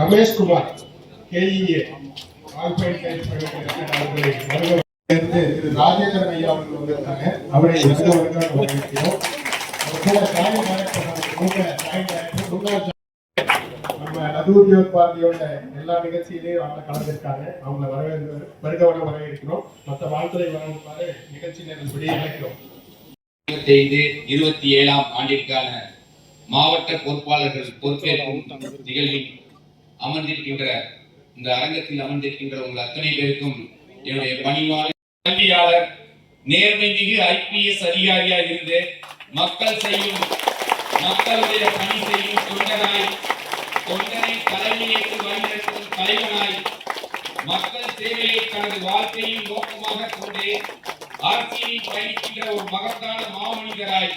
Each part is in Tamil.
ரமேஷ் குமார் KEA திரு ராஜேந்திரன் ஐயா அவர்கள் வந்திருக்காங்க. அவரை நம்ம நதுத்தியோக் பார்ட்டியோட எல்லா நிகழ்ச்சியிலையும் அவங்க கலந்துருக்காங்க. அவங்களை வருகவன வரவேற்கிறோம். மற்ற வாழ்த்துறை வழங்குமாறு நிகழ்ச்சி நேரப்படி அழைக்கிறோம். 27ஆம் ஆண்டிற்கான மாவட்ட பொறுப்பாளர்கள் பொறுப்பேற்கும் நிகழ்வில் அமர்ந்திருக்கின்ற இந்த அரங்கத்தில் அமர்ந்திருக்கின்ற உங்கள் அத்தனை பேருக்கும் என்னுடைய பணிவான கல்வியாளர், நேர்மை மிகு IPS அதிகாரியாக இருந்து மக்களுடைய பணி செய்யும் தொண்டனை தலைமையேற்று வழிநடத்தும் தலைவனாய் மக்கள் சேவையை தனது வாழ்க்கையின் நோக்கமாக கொண்டு ஆட்சியில் பயணிக்கின்ற ஒரு மகத்தான மாமனிதராய்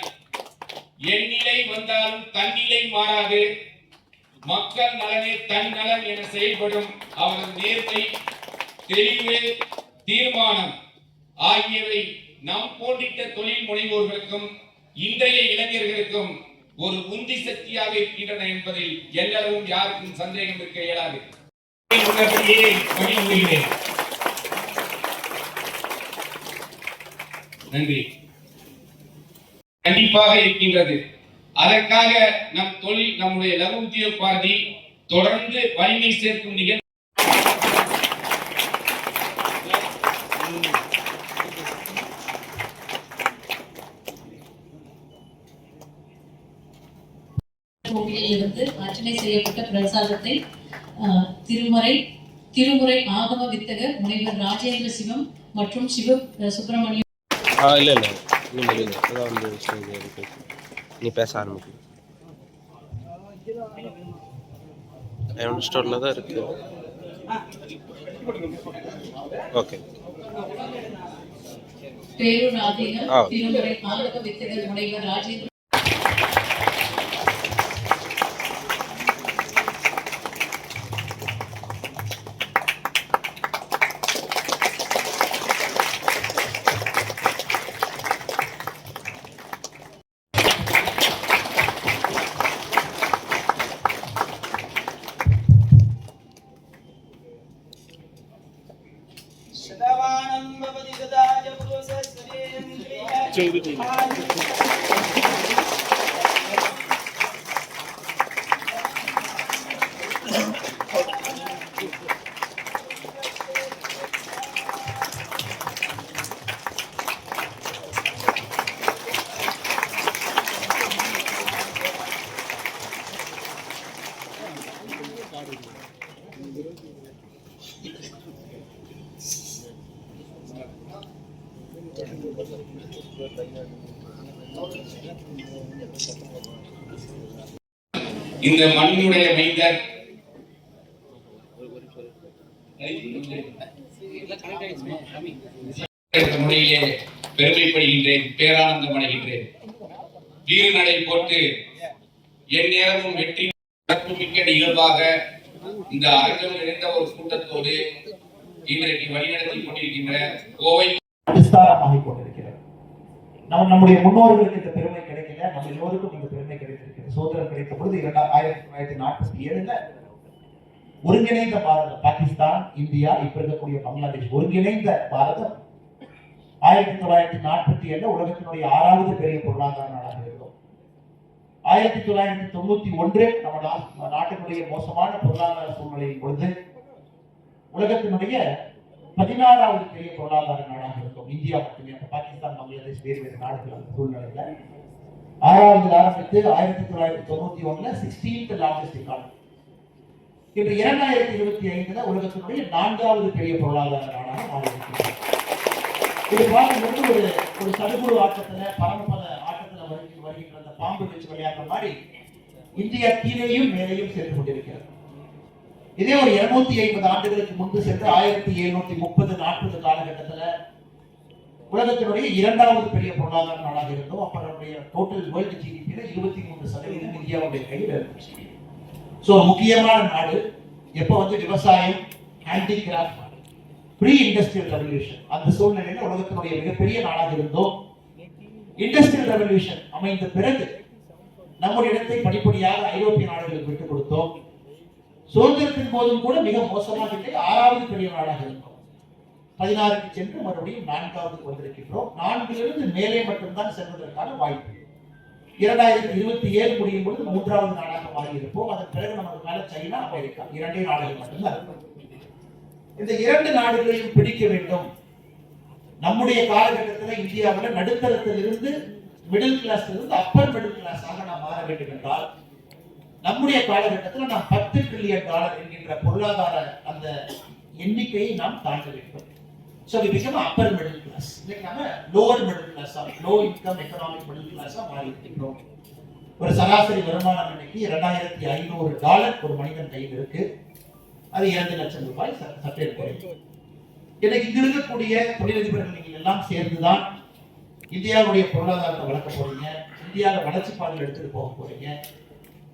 எந்நிலை வந்தாலும் தன்னிலை மாறாது மக்கள் நலனே தன் நலன் என செயல்படும் அவரது நேர்மை, தெளிவு, தீர்மானம் ஆகியவை நம் போன்ற தொழில் முனைவோர்களுக்கும் இன்றைய இளைஞர்களுக்கும் ஒரு உந்தி சக்தியாக இருக்கின்றன என்பதில் எல்லாரும் யாருக்கும் சந்தேகம் இருக்க இயலாது. நன்றி. கண்டிப்பாக இருக்கின்றது. அதற்காக நம் தொழில் நம்முடைய லகு உத்தியோக பார்ட்டி தொடர்ந்து வலிமை சேர்க்கும் நிகழ்ச்சி இருந்து அர்ச்சனை செய்யப்பட்ட பிரசாதத்தை திருமுறை ஆகம வித்தகர் முனைவர் ராஜேந்திர சிவம் மற்றும் சுப்பிரமணியம் நீ பேச ஆரம்பிக்க ஸ்டோர்ல தான் இருக்கு. ஓகே. பேரூர் ஆதீன திருமுறை ஆகம வித்தகர் முனைவர் ராஜேந்திர இந்த மண்ணுடைய மைந்தர் முறையிலே பெருமைப்படுகின்றேன், பேரானந்தம் அடைகின்றேன். வீறு நடை போட்டு என் நேரமும் வெற்றி மிக்க நிகழ்வாக இந்த அரங்கம் நிறைந்த ஒரு கூட்டத்தோடு இன்றைக்கு வழிநடத்தி கொண்டிருக்கின்ற கோவை கொண்டிருக்கிறது. நம்முடைய முன்னோர்களுக்கு இந்த பெருமை கிடைக்கல, நம்ம எல்லோருக்கும் இந்த பெருமை கிடைத்திருக்கிறது. சுதந்திரம் கிடைத்த பொழுது 1947 ஒருங்கிணைந்த பாரதம், பாகிஸ்தான், இந்தியா, இப்ப இருக்கக்கூடிய பங்களாதேஷ் ஒருங்கிணைந்த பாரதம் 1947 உலகத்தினுடைய 6வது பெரிய பொருளாதார நாடாக இருக்கும். 1991 நம்ம நாட்டினுடைய மோசமான பொருளாதார சூழ்நிலையின் பொழுது உலகத்தினுடைய 16வது பெரிய பொருளாதார நாடாக இருக்கும். இந்தியா மட்டுமே, பாகிஸ்தான், பங்களாதேஷ் வேறு வேறு நாடுகள் அந்த சூழ்நிலையில 6வது ஆரம்பித்து 1991 16th லார்ஜஸ்ட் எக்கானமி. இன்று 2025 உலகத்தினுடைய 4வது பெரிய பொருளாதார நாடாக மாறியிருக்கிறது. இது பார்க்கும்போது ஒரு சடுகுடு ஆட்டத்துல பரமபத ஆட்டத்துல வருகின்ற அந்த பாம்பு வச்சு விளையாடுற மாதிரி இந்தியா கீழேயும் மேலேயும் சென்று கொண்டிருக்கிறது. இதே ஒரு 250 ஆண்டுகளுக்கு முன்பு சென்று 1730-40 காலகட்டத்துல உலகத்தினுடைய 2வது பெரிய பொருளாதார நாடாக இருந்தோம். அப்ப நம்முடைய டோட்டல் வேர்ல்டு ஜிடிபியில 23% இந்தியாவுடைய கையில் இருந்துச்சு. சோ முக்கியமான நாடு. எப்ப விவசாயம், ஹேண்டிகிராஃப்ட், ப்ரீ இண்டஸ்ட்ரியல் ரெவல்யூஷன், அந்த சூழ்நிலையில உலகத்தினுடைய மிகப்பெரிய நாடாக இருந்தோம். இண்டஸ்ட்ரியல் ரெவல்யூஷன் அமைந்த பிறகு நம்முடைய இடத்தை படிப்படியாக ஐரோப்பிய நாடுகளுக்கு விட்டுக் கொடுத்தோம். சுதந்திரத்தின் போதும் கூட மிக மோசமாக இல்லை, 6வது பெரிய நாடாக இருந்தோம். 16க்கு சென்று மறுபடியும் 4வது வந்திருக்கின்றோம். 4லிருந்து மேலே மட்டும்தான் செல்வதற்கான வாய்ப்பு. 2027 முடியும் பொழுது 3வது நாடாக மாறி இருப்போம். அதன் பிறகு நமக்கு மேல சைனா, அமெரிக்கா 2 நாடுகள் மட்டும்தான் இருக்கும். இந்த 2 நாடுகளையும் பிடிக்க வேண்டும். நம்முடைய காலகட்டத்தில் இந்தியாவில் நடுத்தரத்திலிருந்து மிடில் கிளாஸ் இருந்து அப்பர் மிடில் கிளாஸாக நாம் மாற வேண்டும் என்றால் நம்முடைய காலகட்டத்தில் நாம் $10 ட்ரில்லியன் என்கின்ற பொருளாதார அந்த எண்ணிக்கையை நாம் தாண்ட வேண்டும். So we become upper middle class. இன்னைக்கு நாம lower middle class, low income economic middle class மாறி இருக்கிறோம். ஒரு சராசரி வருமானம் இன்னைக்கு $2,500 ஒரு மனிதன் கையில் இருக்கு. அது 2 லட்சம் ரூபாய் சற்றே குறைவு. இன்னைக்கு இங்க இருக்கக்கூடிய தொழிலதிபர்கள் நீங்கள் எல்லாம் சேர்ந்துதான் இந்தியாவுடைய பொருளாதாரத்தை வளர்க்க போறீங்க. இந்தியாவில் வளர்ச்சி பாதையில் எடுத்துட்டு போக போறீங்க.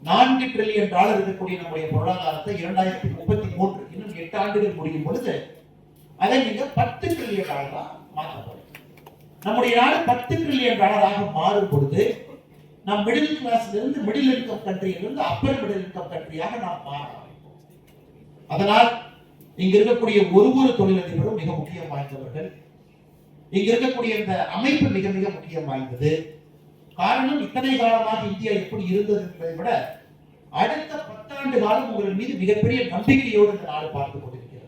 $4 ட்ரில்லியன் இருக்கக்கூடிய நம்முடைய பொருளாதாரத்தை 2033 இன்னும் 8 ஆண்டுகள் முடியும் பொழுது அதை நீங்க $10 ட்ரில்லியன் மாற்ற போறீங்க. நம்முடைய நாடு $10 ட்ரில்லியன் மாறும் பொழுது நாம் மிடில் கிளாஸ்ல இருந்து மிடில் இன்கம் கண்ட்ரியிலிருந்து அப்பர் மிடில் இன்கம் கண்ட்ரியாக நாம் மாற ஆரம்பிப்போம். அதனால் இங்க இருக்கக்கூடிய ஒரு தொழிலதிபரும் மிக முக்கியம் வாய்ந்தவர்கள். இங்க இருக்கக்கூடிய இந்த அமைப்பு மிக மிக முக்கியம் வாய்ந்தது. காரணம், இத்தனை காலமாக இந்தியா எப்படி இருந்தது என்பதை விட அடுத்த 10 ஆண்டு காலம் உங்கள் மீது மிகப்பெரிய நம்பிக்கையோடு இந்த நாடு பார்த்துக் கொண்டிருக்கிறது.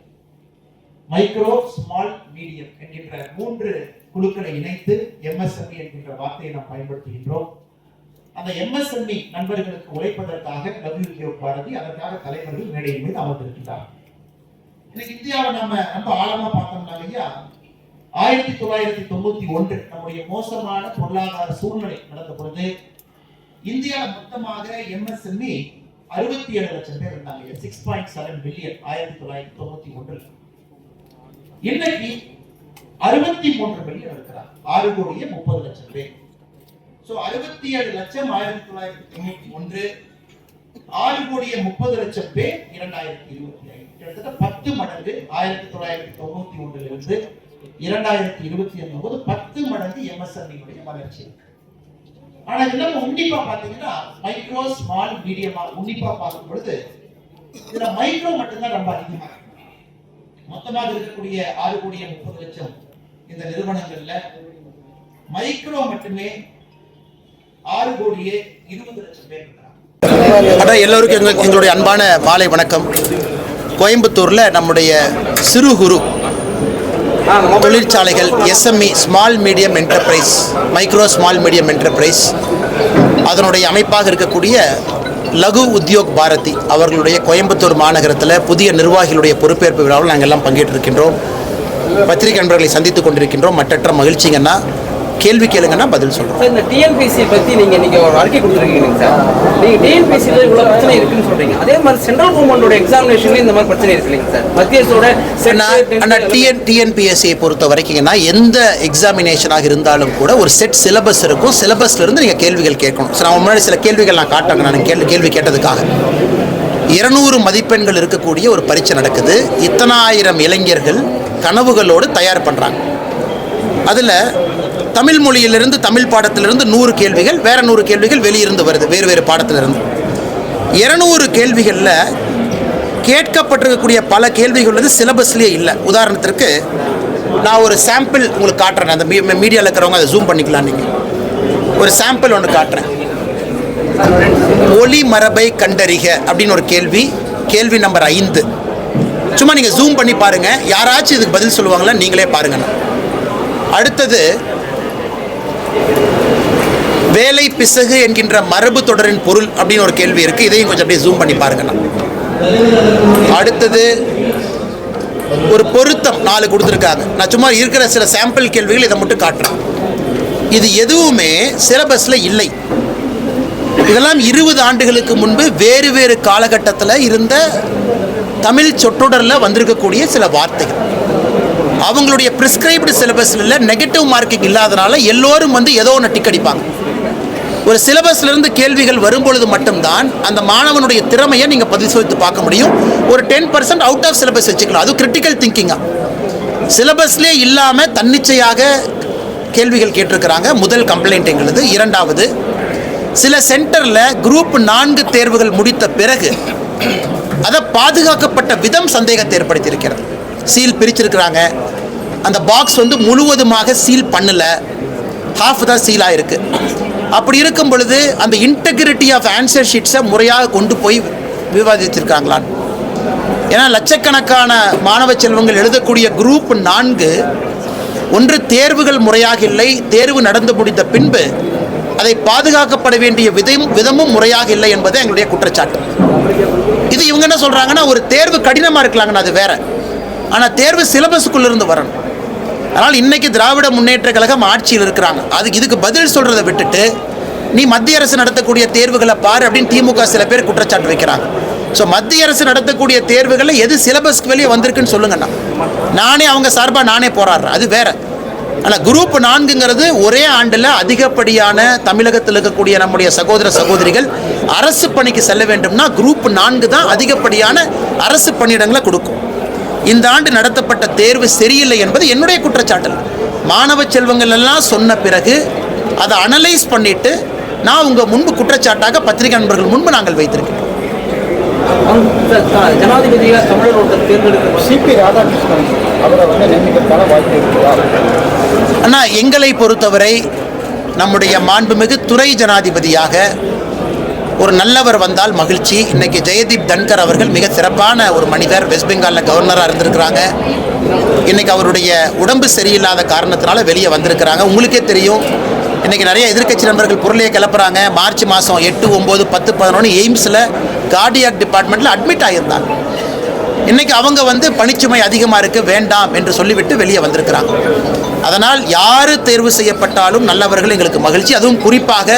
மைக்ரோ, ஸ்மால், மீடியம் என்கின்ற 3 குழுக்களை இணைத்து MSME என்கின்ற வார்த்தையை நாம் பயன்படுத்துகின்றோம். அந்த MSME நண்பர்களுக்கு உழைப்பதற்காக லகு உத்யோக் பாரதி, அதற்காக தலைவர்கள் மேடையின் மீது அமர்ந்திருக்கிறார். இன்னைக்கு இந்தியாவை நம்ம ரொம்ப ஆழமா பார்த்தோம்னா இல்லையா, 1991 நம்முடைய மோசமான பொருளாதார சூழ்நிலை நடந்த பொழுது இந்தியாவில் மொத்தமாக MSME 67 லட்சம் பேர் இருந்தாங்க. 6.7 பில்லியன் 1991. இன்னைக்கு 63 பில்லியன் இருக்கிறார். 6,30,00,000 பேர். சோ 67 லட்சம் 1991, 6,30,00,000 பேர் 2025. கிட்டத்தட்ட 10 மடங்கு 1991 இருந்து 2025 10 மடங்கு MSME வளர்ச்சி. ஆனா இதெல்லாம் உன்னிப்பா பாத்தீங்கன்னா மைக்ரோ, ஸ்மால், மீடியமா உன்னிப்பா பார்க்கும் பொழுது இதுல மைக்ரோ மட்டும்தான் ரொம்ப அதிகமா இருக்கு. மொத்தமாக இருக்கக்கூடிய 6,30,00,000 இந்த நிறுவனங்கள்ல மைக்ரோ மட்டுமே 6,20,00,000 பேர் இருக்கிறாங்க. எல்லோருக்கும் எங்களுடைய அன்பான மாலை வணக்கம். கோயம்புத்தூர்ல நம்முடைய சிறு குறு தொழிற்சாலைகள் SME, small medium enterprise, micro small medium enterprise, அதனுடைய அமைப்பாக இருக்கக்கூடிய லகு உத்யோக் பாரதி அவர்களுடைய கோயம்புத்தூர் மாநகரத்தில் புதிய நிர்வாகிகளுடைய பொறுப்பேற்பு விழாவில் நாங்கள் எல்லாம் பங்கேற்றிருக்கின்றோம். பத்திரிகை நண்பர்களை சந்தித்துக் கொண்டிருக்கின்றோம். மற்றற்ற மகிழ்ச்சிங்கன்னா கேள்வி கேளுங்கன்னா பதில் சொல்றோம். சார், இந்த டிஎன்பிஎஸ்சி பத்தி நீங்க ஒரு அறிக்கை கொடுத்துருக்கீங்க சார். நீங்க டிஎன்பிஎஸ்சில இவ்வளவு பிரச்சனை இருக்குன்னு சொல்றீங்க. அதே மாதிரி சென்ட்ரல் கவர்மெண்டோட எக்ஸாமினேஷன்ல இந்த மாதிரி பிரச்சனை இருக்கு இல்லைங்க சார். மத்திய அரசோட டிஎன்பிஎஸ்சியை பொறுத்த வரைக்கும்னா எந்த எக்ஸாமினேஷனாக இருந்தாலும் கூட ஒரு செட் சிலபஸ் இருக்கும். சிலபஸ்ல இருந்து நீங்க கேள்விகள் கேட்கணும். சார், நான் முன்னாடி சில கேள்விகள் நான் காட்டாங்க. நான் கேள்வி கேட்டதுக்காக 200 மதிப்பெண்கள் இருக்கக்கூடிய ஒரு பரீட்சை நடக்குது. இத்தனாயிரம் இளைஞர்கள் கனவுகளோடு தயார் பண்றாங்க. அதுல தமிழ் மொழியிலிருந்து, தமிழ் பாடத்திலிருந்து 100 கேள்விகள், வேற 100 கேள்விகள் வெளியிருந்து வருது, வேறு பாடத்திலிருந்து. 200 கேள்விகளில் கேட்கப்பட்டிருக்கக்கூடிய பல கேள்விகள் வந்து சிலபஸ்லேயே இல்லை. உதாரணத்திற்கு நான் ஒரு சாம்பிள் உங்களுக்கு காட்டுறேன். அந்த மீடியாவில் இருக்கிறவங்க அதை ஜூம் பண்ணிக்கலாம். நீங்கள் ஒரு சாம்பிள் ஒன்று காட்டுறேன். ஒலி மரபை கண்டறிக அப்படின்னு ஒரு கேள்வி நம்பர் 5. சும்மா நீங்கள் ஜூம் பண்ணி பாருங்கள். யாராச்சும் இதுக்கு பதில் சொல்லுவாங்களா? நீங்களே பாருங்கண்ணா. அடுத்தது வேலை பிசகு என்கின்ற மரபு தொடரின் பொருள் அப்படின்னு ஒரு கேள்வி இருக்கு. இதையும் கொஞ்சம் அப்படியே ஜூம் பண்ணி பாருங்கண்ணா. அடுத்தது ஒரு பொருத்தம் 4 கொடுத்துருக்காங்க. நான் சும்மா இருக்கிற சில சாம்பிள் கேள்விகள் இதை மட்டும் காட்டுறேன். இது எதுவுமே சிலபஸ்ல இல்லை. இதெல்லாம் 20 ஆண்டுகளுக்கு முன்பு வேறு காலகட்டத்தில் இருந்த தமிழ் சொற்றொடரில் வந்திருக்கக்கூடிய சில வார்த்தைகள். அவங்களுடைய பிரிஸ்கிரைப்டு சிலபஸ்ல நெகட்டிவ் மார்க்கிங் இல்லாதனால எல்லோரும் வந்து ஏதோ ஒன்று டிக் அடிப்பாங்க. ஒரு சிலபஸ்லேருந்து கேள்விகள் வரும்பொழுது மட்டும்தான் அந்த மாணவனுடைய திறமையை நீங்கள் பரிசோதித்து பார்க்க முடியும். ஒரு 10% அவுட் ஆஃப் சிலபஸ் வச்சுக்கலாம். அது கிரிட்டிக்கல் திங்கிங்காக. சிலபஸ்லேயே இல்லாமல் தன்னிச்சையாக கேள்விகள் கேட்டிருக்கிறாங்க. முதல் கம்ப்ளைண்ட் எங்களுது. இரண்டாவது, சில சென்டரில் குரூப் 4 தேர்வுகள் முடித்த பிறகு அதை பாதுகாக்கப்பட்ட விதம் சந்தேகத்தை ஏற்படுத்தியிருக்கிறது. சீல் பிரிச்சிருக்கிறாங்க, அந்த பாக்ஸ் வந்து முழுவதுமாக சீல் பண்ணல, ஹாஃப் தான் சீலாக இருக்கு. அப்படி இருக்கும் பொழுது அந்த இன்டெகிரிட்டி ஆஃப் ஆன்சர் ஷீட்ஸை முறையாக கொண்டு போய் விவாதிச்சிருக்காங்களான்னு. ஏன்னா லட்சக்கணக்கான மாணவ செல்வங்கள் எழுதக்கூடிய குரூப் 4 ஒன்று தேர்வுகள் முறையாக இல்லை, தேர்வு நடந்து முடிந்த பின்பு அதை பாதுகாக்கப்பட வேண்டிய விதமும் முறையாக இல்லை என்பது எங்களுடைய குற்றச்சாட்டு. இது இவங்க என்ன சொல்றாங்கன்னா, ஒரு தேர்வு கடினமாக இருக்கலாங்கன்னு, அது வேற. ஆனால் தேர்வு சிலபஸுக்குள்ளிருந்து வரணும். அதனால் இன்னைக்கு திராவிட முன்னேற்ற கழகம் ஆட்சியில் இருக்கிறாங்க. இதுக்கு பதில் சொல்றதை விட்டுட்டு நீ மத்திய அரசு நடத்தக்கூடிய தேர்வுகளை பாரு அப்படின்னு திமுக சில பேர் குற்றச்சாட்டு வைக்கிறாங்க. ஸோ மத்திய அரசு நடத்தக்கூடிய தேர்வுகளில் எது சிலபஸ்க்கு வெளியே வந்திருக்குன்னு சொல்லுங்கண்ணா, நானே அவங்க சார்பாக நானே போராடுறேன், அது வேற. ஆனால் குரூப் 4ங்கிறது ஒரே ஆண்டில் அதிகப்படியான தமிழகத்தில் இருக்கக்கூடிய நம்முடைய சகோதர சகோதரிகள் அரசு பணிக்கு செல்ல வேண்டும்னா குரூப் 4 தான் அதிகப்படியான அரசு பணியிடங்களை கொடுக்கும். இந்த ஆண்டு நடத்தப்பட்ட தேர்வு சரியில்லை என்பது என்னுடைய குற்றச்சாட்டு. மாணவ செல்வங்கள் எல்லாம் சொன்ன பிறகு அதை அனலைஸ் பண்ணிட்டு நான் உங்கள் முன்பு குற்றச்சாட்டாக பத்திரிகை நண்பர்கள் முன்பு நாங்கள் வைத்திருக்கிறோம். ஜனாதிபதியாக தமிழர் ஒருத்தர் தேர்ந்தெடுக்க சிபி ராதாகிருஷ்ணன் அவரை வந்து நியமிக்கிறதுக்கான வாய்ப்பு இருக்கிறார். ஆனால் எங்களை பொறுத்தவரை நம்முடைய மாண்புமிகு துறை ஜனாதிபதியாக ஒரு நல்லவர் வந்தால் மகிழ்ச்சி. இன்னைக்கு ஜெயதீப் தன்கர் அவர்கள் மிக சிறப்பான ஒரு மனிதர், வெஸ்ட் பெங்காலில் கவர்னராக இருந்திருக்கிறாங்க. இன்னைக்கு அவருடைய உடம்பு சரியில்லாத காரணத்தினால வெளியே வந்திருக்கிறாங்க. உங்களுக்கே தெரியும், இன்றைக்கி நிறைய எதிர்க்கட்சி நண்பர்கள் பொருளையை கிளப்புறாங்க. மார்ச் மாதம் 8, 9, 10, 11 எய்ம்ஸில் கார்டியாக் டிபார்ட்மெண்ட்டில் அட்மிட் ஆகியிருந்தாங்க. இன்றைக்கி அவங்க வந்து பணிச்சுமை அதிகமாக இருக்குது வேண்டாம் என்று சொல்லிவிட்டு வெளியே வந்திருக்கிறாங்க. அதனால் யார் தேர்வு செய்யப்பட்டாலும் நல்லவர்கள் எங்களுக்கு மகிழ்ச்சி. அதுவும் குறிப்பாக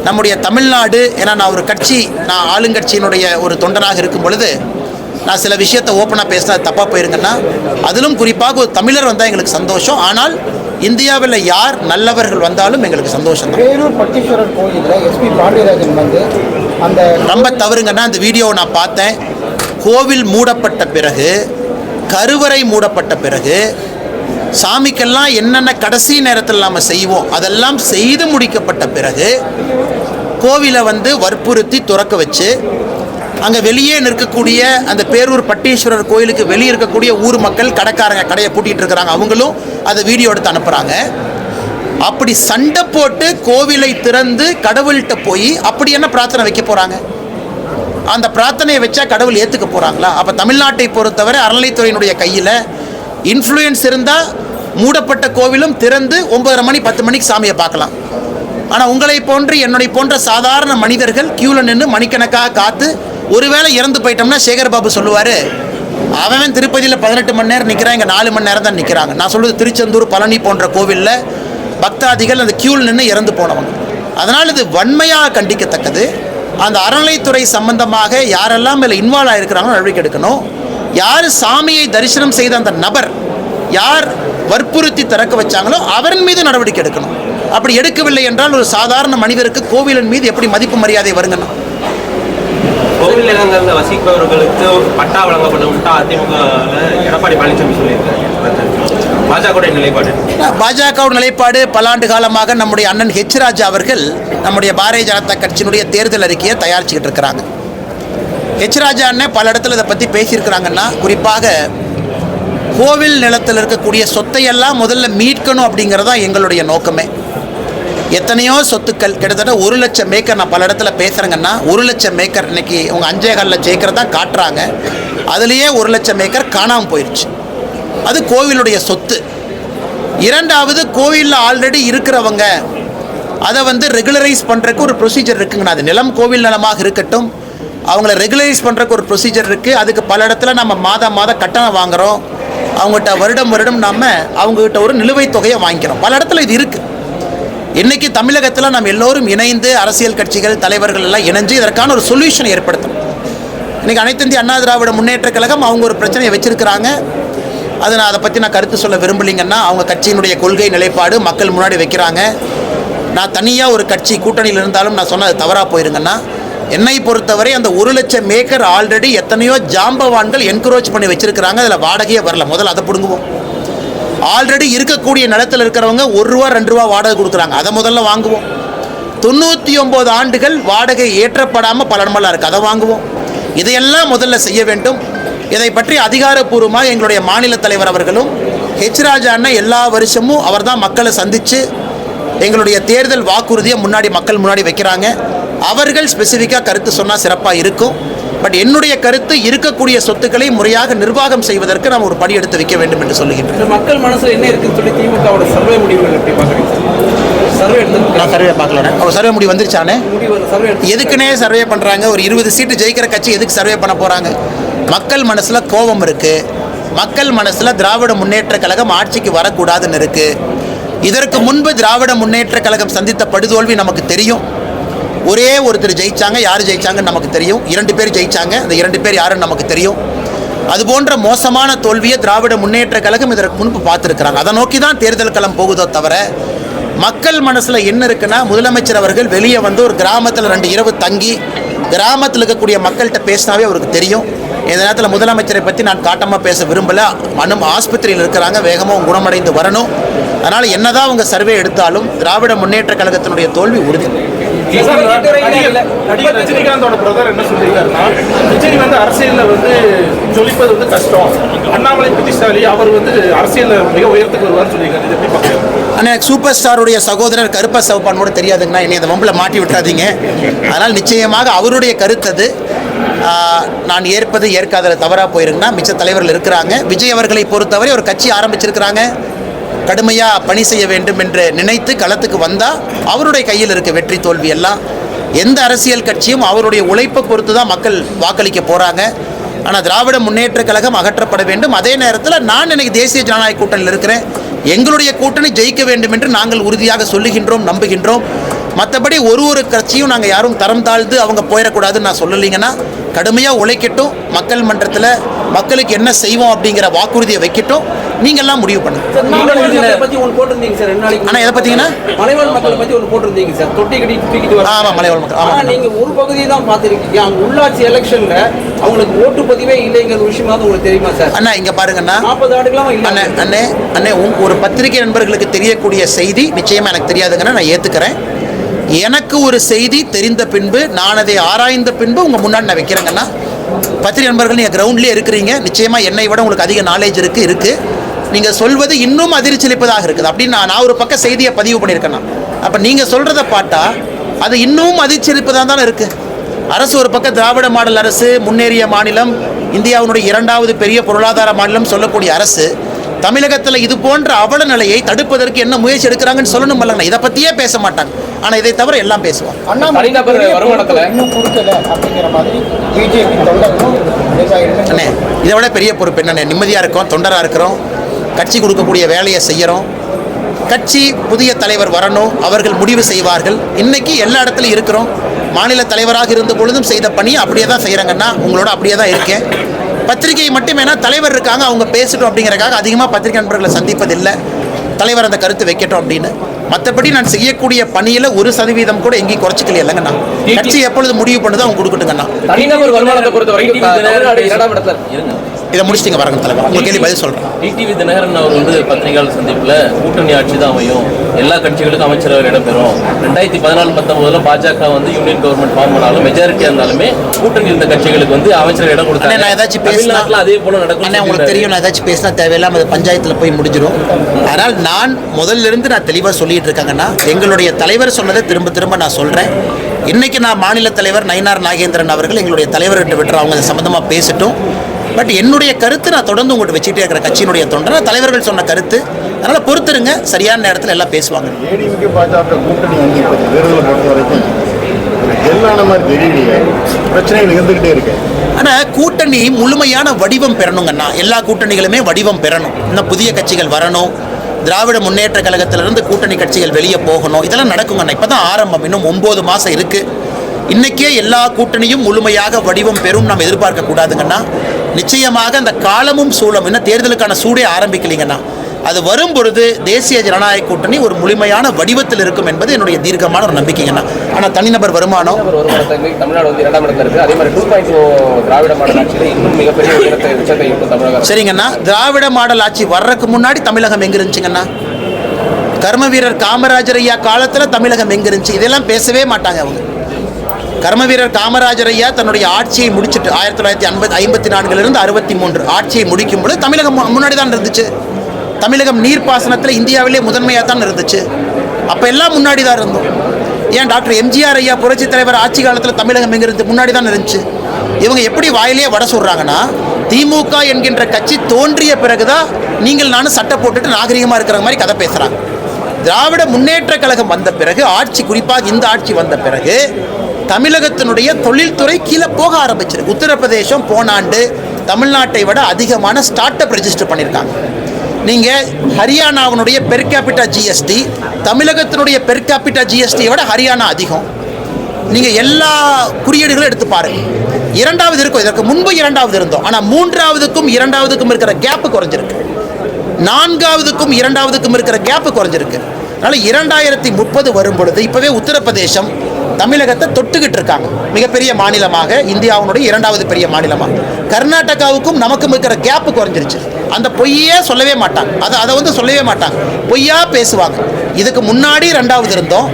நம்முடைய தமிழ்நாடு, ஏன்னா நான் ஆளுங்கட்சியினுடைய ஒரு தொண்டனாக இருக்கும் பொழுது நான் சில விஷயத்தை ஓப்பனாக பேசினா தப்பாக போயிருங்கன்னா, அதிலும் குறிப்பாக ஒரு தமிழர் வந்தால் எங்களுக்கு சந்தோஷம். ஆனால் இந்தியாவில் யார் நல்லவர்கள் வந்தாலும் எங்களுக்கு சந்தோஷம் தான். பேரூர் பட்டீஸ்வரர் கோயிலில் எஸ்பி பாண்டியராஜன் வந்து அந்த ரொம்ப தவறுங்கன்னா, அந்த வீடியோவை நான் பார்த்தேன். கோவில் மூடப்பட்ட பிறகு, கருவறை மூடப்பட்ட பிறகு, சாமிக்கெல்லாம் என்னென்ன கடைசி நேரத்தில் நாம் செய்வோம் அதெல்லாம் செய்து முடிக்கப்பட்ட பிறகு கோவிலை வந்து வற்புறுத்தி துறக்க வச்சு அங்கே வெளியே நிற்கக்கூடிய அந்த பேரூர் பட்டீஸ்வரர் கோயிலுக்கு வெளியே இருக்கக்கூடிய ஊர் மக்கள், கடைக்காரங்க கடையை பூட்டிகிட்டு இருக்கிறாங்க, அவங்களும் அதை வீடியோ எடுத்து அனுப்புகிறாங்க. அப்படி சண்டை போட்டு கோவிலை திறந்து கடவுள்கிட்ட போய் அப்படி என்ன பிரார்த்தனை வைக்க போகிறாங்க? அந்த பிரார்த்தனையை வச்சா கடவுள் ஏற்றுக்க போகிறாங்களா? அப்போ தமிழ்நாட்டை பொறுத்தவரை அறநிலைத்துறையினுடைய கையில் இன்ஃப்ளூயன்ஸ் இருந்தால் மூடப்பட்ட கோவிலும் திறந்து 9:30 மணி 10 மணிக்கு சாமியை பார்க்கலாம். ஆனால் உங்களை போன்று என்னுடைய போன்ற சாதாரண மனிதர்கள் கியூவில் நின்று மணிக்கணக்காக காத்து ஒருவேளை இறந்து போயிட்டோம்னா சேகர்பாபு சொல்லுவார், அவன் திருப்பதியில் 18 மணி நேரம் நிற்கிறான், இங்கே 4 மணி நேரம் தான் நிற்கிறாங்க. நான் சொல்வது திருச்செந்தூர், பழனி போன்ற கோவிலில் பக்தாதிகள் அந்த கியூவில் நின்று இறந்து போனவங்க. அதனால் இது வன்மையாக கண்டிக்கத்தக்கது. அந்த அறநிலைத்துறை சம்பந்தமாக யாரெல்லாம் இதில் இன்வால்வ் ஆகிருக்கிறாங்களோ நடவடிக்கை எடுக்கணும். யார் சாமியை தரிசனம் செய்த அந்த நபர் யார் வற்புறுத்தி திறக்க வச்சாங்களோ அவரின் மீது நடவடிக்கை எடுக்கணும். அப்படி எடுக்கவில்லை என்றால் ஒரு சாதாரண மனிதருக்கு கோவிலின் மீது எப்படி மதிப்பு மரியாதை வருங்கண்ணா? கோவில் நிலங்களில் வசிப்பவர்களுக்கு பட்டா வழங்கப்பட விட்டா அதிமுக எடப்பாடி பழனிசாமி சொல்லியிருக்காரு. பாஜகவுடைய நிலைப்பாடு பல ஆண்டு காலமாக நம்முடைய அண்ணன் ஹெச் ராஜா அவர்கள் நம்முடைய பாரதிய ஜனதா கட்சியினுடைய தேர்தல் அறிக்கையை தயாரிச்சுக்கிட்டு இருக்கிறாங்க. ஹெச் ராஜா அண்ணன் பல இடத்துல இதை பற்றி பேசியிருக்கிறாங்கன்னா, குறிப்பாக கோவில் நிலத்தில் இருக்கக்கூடிய சொத்தையெல்லாம் முதல்ல மீட்கணும் அப்படிங்கிறதா எங்களுடைய நோக்கமே. எத்தனையோ சொத்துக்கள், கிட்டத்தட்ட 1 லட்சம் ஏக்கர், நான் பல இடத்துல பேசுகிறேங்கன்னா 1 லட்சம் ஏக்கர் இன்னைக்கு அவங்க 5.25 லட்சம் ஏக்கர் தான் காட்டுறாங்க. அதுலேயே 1 லட்சம் ஏக்கர் காணாமல் போயிடுச்சு. அது கோவிலுடைய சொத்து. இரண்டாவது, கோவிலில் ஆல்ரெடி இருக்கிறவங்க அதை வந்து ரெகுலரைஸ் பண்ணுறதுக்கு ஒரு ப்ரொசீஜர் இருக்குங்கண்ணா. அது நிலம் கோவில் நிலமாக இருக்கட்டும், அவங்கள ரெகுலரைஸ் பண்ணுறதுக்கு ஒரு ப்ரொசீஜர் இருக்குது. அதுக்கு பல இடத்துல நம்ம மாதம் கட்டணம் வாங்குகிறோம். அவங்ககிட்ட வருடம் நம்ம அவங்ககிட்ட ஒரு நிலுவைத் தொகையை வாங்கிக்கிறோம். பல இடத்துல இது இருக்குது. இன்றைக்கி தமிழகத்தில் நம்ம எல்லோரும் இணைந்து, அரசியல் கட்சிகள் தலைவர்கள் எல்லாம் இணைஞ்சு இதற்கான ஒரு சொல்யூஷன் ஏற்படுத்தணும். இன்றைக்கி அனைத்து இந்திய அண்ணா திராவிட முன்னேற்ற கழகம் அவங்க ஒரு பிரச்சனையை வச்சுருக்கிறாங்க. அதை பற்றி நான் கருத்து சொல்ல விரும்பலிங்கன்னா, அவங்க கட்சியினுடைய கொள்கை நிலைப்பாடு மக்கள் முன்னாடி வைக்கிறாங்க. நான் தனியாக ஒரு கட்சி கூட்டணியில் இருந்தாலும் நான் சொன்னது தவறாக போயிருங்கன்னா, என்னை பொறுத்தவரை அந்த 1 லட்சம் ஏக்கர் ஆல்ரெடி எத்தனையோ ஜாம்பவான்கள் என்கரேஜ் பண்ணி வச்சுருக்கிறாங்க. அதில் வாடகையே வரல. முதல்ல அதை பிடுங்குவோம். ஆல்ரெடி இருக்கக்கூடிய நிலத்தில் இருக்கிறவங்க 1 ரூபா 2 ரூபா வாடகை கொடுக்குறாங்க, அதை முதல்ல வாங்குவோம். 99 ஆண்டுகள் வாடகை ஏற்றப்படாமல் பல இடமெல்லாம் இருக்குது, அதை வாங்குவோம். இதையெல்லாம் முதல்ல செய்ய வேண்டும். இதை பற்றி அதிகாரப்பூர்வமாக எங்களுடைய மாநில தலைவர் அவர்களும் ராஜா அண்ணன் எல்லா வருஷமும் அவர் தான் மக்களை சந்தித்து எங்களுடைய தேர்தல் வாக்குறுதியை மக்கள் முன்னாடி வைக்கிறாங்க. அவர்கள் ஸ்பெசிஃபிக்காக கருத்து சொன்னால் சிறப்பாக இருக்கும். பட் என்னுடைய கருத்து இருக்கக்கூடிய சொத்துக்களை முறையாக நிர்வாகம் செய்வதற்கு நாம் ஒரு படி எடுத்து வைக்க வேண்டும் என்று சொல்லுகின்றேன். மக்கள் மனசில் என்ன இருக்குன்னு சொல்லி திமுகவோட சர்வே முடிவுகள் எப்படி பார்க்குறீங்க? நான் சர்வே பார்க்கல. அவர் சர்வே முடிவு வந்துருச்சானே, எதுக்குன்னே சர்வே பண்ணுறாங்க? ஒரு 20 சீட்டு ஜெயிக்கிற கட்சி எதுக்கு சர்வே பண்ண போகிறாங்க? மக்கள் மனசில் கோபம் இருக்குது. மக்கள் மனசில் திராவிட முன்னேற்ற கழகம் ஆட்சிக்கு வரக்கூடாதுன்னு இருக்குது. இதற்கு முன்பு திராவிட முன்னேற்ற கழகம் சந்தித்த படுதோல்வி நமக்கு தெரியும். ஒரே ஒருத்தர் ஜெயிச்சாங்க, யார் ஜெயிச்சாங்கன்னு நமக்கு தெரியும். 2 பேர் ஜெயிச்சாங்க, அந்த 2 பேர் யாருன்னு நமக்கு தெரியும். அதுபோன்ற மோசமான தோல்வியை திராவிட முன்னேற்ற கழகம் இதற்கு முன்பு பார்த்துருக்குறாங்க. அதை நோக்கி தான் தேர்தல் களம் போகுதோ தவிர மக்கள் மனசில் என்ன இருக்குன்னா, முதலமைச்சர் அவர்கள் வெளியே வந்து ஒரு கிராமத்தில் 2 இரவு தங்கி கிராமத்தில் இருக்கக்கூடிய மக்கள்கிட்ட பேசினாவே அவருக்கு தெரியும். இந்த நேரத்தில் முதலமைச்சரை பற்றி நான் காட்டமாக பேச விரும்பலை. ஆஸ்பத்திரியில் இருக்கிறாங்க, வேகமாக குணமடைந்து வரணும். அதனால் என்னதான் அவங்க சர்வே எடுத்தாலும் திராவிட முன்னேற்ற கழகத்தினுடைய தோல்வி உறுதி. நடிகர் ரஜினிகாந்தோட பிரதர் என்ன சொல்லியிருக்காருன்னா, விஜய் வந்து அரசியலில் வந்து ஜொலிப்பது வந்து கஷ்டம், அண்ணாமலை புத்திசாலி, அவர் வந்து அரசியலில் மிக உயரத்துக்கு வருவார்னு சொல்லியிருக்காரு. இது எப்படி பார்க்குறீங்க? ஆனால் சூப்பர் ஸ்டாருடைய சகோதரர் கருப்ப சவப்பான் கூட தெரியாதுங்கன்னா என்னை அந்த வம்பில் மாட்டி விட்டுறாதீங்க. அதனால் நிச்சயமாக அவருடைய கருத்து அது. நான் ஏற்பது ஏற்காத தவறாக போயிருங்கன்னா மிச்ச தலைவர்கள் இருக்கிறாங்க. விஜய் அவர்களை பொறுத்தவரை ஒரு கட்சி ஆரம்பிச்சிருக்கிறாங்க, கடுமையாக பணி செய்ய வேண்டும் என்று நினைத்து களத்துக்கு வந்தால் அவருடைய கையில் இருக்க வெற்றி தோல்வி எல்லாம். எந்த அரசியல் கட்சியும் அவருடைய உழைப்பை பொறுத்து தான் மக்கள் வாக்களிக்க போகிறாங்க. ஆனால் திராவிட முன்னேற்ற கழகம் அகற்றப்பட வேண்டும். அதே நேரத்தில் நான் இன்னைக்கு தேசிய ஜனநாயக கூட்டணியில் இருக்கிறேன். எங்களுடைய கூட்டணி ஜெயிக்க வேண்டும் என்று நாங்கள் உறுதியாக சொல்லுகின்றோம், நம்புகின்றோம். மற்றபடி ஒரு கட்சியும் நாங்கள் யாரும் தரம் தாழ்ந்து அவங்க போயிடக்கூடாதுன்னு நான் சொல்லலைங்கன்னா, கடுமையாக உழைக்கட்டும், மக்கள் மன்றத்தில் மக்களுக்கு என்ன செய்வோம் அப்படிங்கிற வாக்குறுதியை வைக்கட்டும். நீங்கள்லாம் முடிவு பண்ணுங்க. ஆனால் எதை பார்த்தீங்கன்னா மலைவாழ் மக்களை பற்றி ஒன்று போட்டிருந்தீங்க சார், தொட்டி கட்டி தூக்கிட்டு வர. ஆமாம், மலைவாழ் மக்கள். ஆனால் நீங்கள் ஒரு பகுதியை தான் பார்த்துருக்கீங்க. அவங்க உள்ளாட்சி எலெக்ஷனில் அவங்களுக்கு ஓட்டு பதிவே இல்லைங்கிற விஷயமாவது உங்களுக்கு தெரியுமா சார்? அண்ணா இங்கே பாருங்கண்ணா, 40 ஆண்டுகளாக இல்லை. அண்ணே ஒரு பத்திரிகை நண்பர்களுக்கு தெரியக்கூடிய செய்தி நிச்சயமாக எனக்கு தெரியாதுங்கன்னா நான் ஏற்றுக்கிறேன். எனக்கு ஒரு செய்தி தெரிந்த பின்பு நான் அதை ஆராய்ந்த பின்பு உங்கள் முன்னாடி நான் வைக்கிறேங்கன்னா, பத்திரிகை நண்பர்கள் நீங்கள் கிரவுண்ட்லேயே இருக்கிறீங்க, நிச்சயமாக என்னை விட உங்களுக்கு அதிக நாலேஜ் இருக்குது. நீங்கள் சொல்வது இன்னும் அதிர்ச்சியளிப்பதாக இருக்குது. அப்படின்னு நான் ஒரு பக்கம் செய்தியை பதிவு பண்ணியிருக்கேன்னா, அப்போ நீங்கள் சொல்கிறத பார்த்தா அது இன்னும் அதிர்ச்சியளிப்பதாக தானே இருக்குது. அரசு ஒரு பக்கம் திராவிட மாடல் அரசு, முன்னேறிய மாநிலம், இந்தியாவினுடைய 2வது பெரிய பொருளாதார மாநிலம் சொல்லக்கூடிய அரசு, தமிழகத்தில் இது போன்ற அவல நிலையை தடுப்பதற்கு என்ன முயற்சி எடுக்கிறாங்கன்னு சொல்லணும் இல்லைங்க. இதை பற்றியே பேச மாட்டாங்க. ஆனால் இதை தவிர எல்லாம் பேசுவாங்க. அண்ணே இதை விட பெரிய பொறுப்பு என்னண்ணே? நிம்மதியாக இருக்கோம், தொண்டராக இருக்கிறோம், கட்சி கொடுக்கக்கூடிய வேலையை செய்கிறோம். கட்சி புதிய தலைவர் வரணும், அவர்கள் முடிவு செய்வார்கள். இன்னைக்கு எல்லா இடத்துலையும் இருக்கிறோம். மாநில தலைவராக இருந்த பொழுதும் செய்த பணியை அப்படியே தான் செய்கிறாங்கன்னா, உங்களோட அப்படியே தான் இருக்கேன். பத்திரிகை மட்டும் வேணா தலைவர் இருக்காங்க, அவங்க பேசட்டும் அப்படிங்கிறக்காக அதிகமாக பத்திரிகை நண்பர்களை சந்திப்பதில்லை. தலைவர் அந்த கருத்து வைக்கட்டும் அப்படின்னு. மற்றபடி நான் செய்யக்கூடிய பணியில் 1% கூட எங்கேயும் குறைச்சிக்கல இல்லைங்கண்ணா. கட்சி எப்பொழுது முடிவு பண்ணுதோ அவங்க கொடுக்கட்டுங்கண்ணா. தனிநபர் வருமானத்தை பொறுத்த வரைக்கும் இதை முடிச்சிட்டிங்க பாருங்க தலைவர், உங்களுக்கு கேள்வி பதில் சொல்கிறேன். டிடிவி தினகரன் அவர் வந்து பத்திரிகையாளர் சந்திப்பில் கூட்டணி ஆட்சி தான் அமையும், எல்லா கட்சிகளுக்கும் அமைச்சரவை இடம்பெறும், 2014-19 பாஜக வந்து யூனியன் கவர்மெண்ட் ஃபார்ம் பண்ணாலும் மெஜாரிட்டியாக இருந்தாலுமே கூட்டணி இருந்த கட்சிகளுக்கு வந்து அமைச்சரவை இடம் கொடுத்தாங்க. நான் ஏதாச்சும் பேசினா அதே போல நடக்கும். உங்களுக்கு தெரியும், நான் ஏதாச்சும் பேசினா தேவையில்லாமல் அது பஞ்சாயத்தில் போய் முடிஞ்சிடும். அதனால் நான் முதல்லிருந்து நான் தெளிவாக சொல்லிட்டு இருக்காங்கன்னா, எங்களுடைய தலைவர் சொன்னதை திரும்ப திரும்ப நான் சொல்கிறேன். இன்றைக்கி நான் மாநில தலைவர் நயினார் நாகேந்திரன் அவர்கள் எங்களுடைய தலைவர்கிட்ட விட்டுற அவங்க அதை சம்மந்தமாக பேசட்டும். பட் என்னுடைய கருத்து நான் தொடர்ந்து உங்கள்கிட்ட வச்சுக்கிட்டே இருக்கிற கட்சியினுடைய தொண்டர் தலைவர்கள் சொன்ன கருத்து. அதனால் பொறுத்துருங்க, சரியான நேரத்தில் எல்லாம் பேசுவாங்க. ஏடிஎம்கே பாஜக கூட்டணி வந்து இப்போ தேர்தலை பொறுத்த வரைக்கும் எல்லான மாதிரி தெரியலையே, பிரச்சனைகள் இருந்துக்கிட்டே இருக்கு. ஆனால் கூட்டணி முழுமையான வடிவம் பெறணுங்கண்ணா. எல்லா கூட்டணிகளுமே வடிவம் பெறணும். இன்னும் புதிய கட்சிகள் வரணும், திராவிட முன்னேற்ற கழகத்திலிருந்து கூட்டணி கட்சிகள் வெளியே போகணும். இதெல்லாம் நடக்குங்கண்ணா. இப்போ தான் ஆரம்பம், இன்னும் 9 மாதம் இருக்குது. இன்றைக்கே எல்லா கூட்டணியும் முழுமையாக வடிவம் பெறும் நம்ம எதிர்பார்க்க கூடாதுங்கன்னா. நிச்சயமாக அந்த காலமும் சூழலும், இன்னும் தேர்தலுக்கான சூடே ஆரம்பிக்கலைங்கன்னா, அது வரும் பொழுது தேசிய ஜனநாயக கூட்டணி ஒரு முழுமையான வடிவத்தில் இருக்கும் என்பது என்னுடைய தீர்க்கமான ஒரு நம்பிக்கைங்கண்ணா. ஆனால் தனிநபர் வருமானம் தமிழ்நாடு வந்து 2ஆம் இடத்துல இருக்கு. அதே மாதிரி 2.0 திராவிட மாடல் ஆட்சியில் இன்னும் மிகப்பெரிய உச்சத்தை இருக்கும் தமிழகம். சரிங்கண்ணா, திராவிட மாடல் ஆட்சி வர்றதுக்கு முன்னாடி தமிழகம் எங்க இருந்துச்சுங்கண்ணா? கர்ம வீரர் காமராஜர் ஐயா காலத்தில் தமிழகம் எங்கே இருந்துச்சு, இதெல்லாம் பேசவே மாட்டாங்க அவங்க. கர்ம வீரர் காமராஜர் ஐயா தன்னுடைய ஆட்சியை முடிச்சுட்டு 1954 63 ஆட்சியை முடிக்கும் பொழுது தமிழகம் முன்னாடி தான் இருந்துச்சு. தமிழகம் நீர்ப்பாசனத்தில் இந்தியாவிலே முதன்மையாக தான் இருந்துச்சு. அப்போ எல்லாம் முன்னாடி தான் இருந்தோம். ஏன் டாக்டர் எம்ஜிஆர் ஐயா புரட்சி தலைவர் ஆட்சி காலத்தில் தமிழகம் எங்கே இருந்து முன்னாடி தான் இருந்துச்சு. இவங்க எப்படி வாயிலே வட சொல்கிறாங்கன்னா, திமுக என்கின்ற கட்சி தோன்றிய பிறகுதான் நீங்கள் நானும் சட்டை போட்டுட்டு நாகரிகமாக இருக்கிற மாதிரி கதை பேசுகிறாங்க. திராவிட முன்னேற்ற கழகம் வந்த பிறகு ஆட்சி, குறிப்பாக இந்த ஆட்சி வந்த பிறகு தமிழகத்தினுடைய தொழில்துறை கீழே போக ஆரம்பிச்சிருக்கு. உத்தரப்பிரதேசம் போன ஆண்டு தமிழ்நாட்டை விட அதிகமான ஸ்டார்ட் அப் ரெஜிஸ்டர் பண்ணியிருக்காங்க. நீங்கள் ஹரியானாவினுடைய பெர் கேபிட்டா ஜிஎஸ்டி தமிழகத்தினுடைய பெர் கேபிட்டா ஜிஎஸ்டியை விட ஹரியானா அதிகம். நீங்கள் எல்லா குறியீடுகளும் எடுத்து பாருங்கள். இரண்டாவது இருக்கும், இதற்கு முன்பு இரண்டாவது இருந்தோம். ஆனால் மூன்றாவதுக்கும் இரண்டாவதுக்கும் இருக்கிற கேப்பு குறைஞ்சிருக்கு. நான்காவதுக்கும் இரண்டாவதுக்கும் இருக்கிற கேப்பு குறைஞ்சிருக்கு. அதனால் 2030 வரும் பொழுது இப்போவே உத்தரப்பிரதேசம் தமிழகத்தை தொட்டுக்கிட்டு இருக்காங்க. மிகப்பெரிய மாநிலமாக, இந்தியாவுடைய இரண்டாவது பெரிய மாநிலமாக. கர்நாடகாவுக்கும் நமக்கும் இருக்கிற கேப்பு குறைஞ்சிருச்சு. அந்த பொய்யே சொல்லவே மாட்டாங்க. அதை சொல்லவே மாட்டாங்க, பொய்யா பேசுவாங்க. இதுக்கு முன்னாடி ரெண்டாவது இருந்தோம்,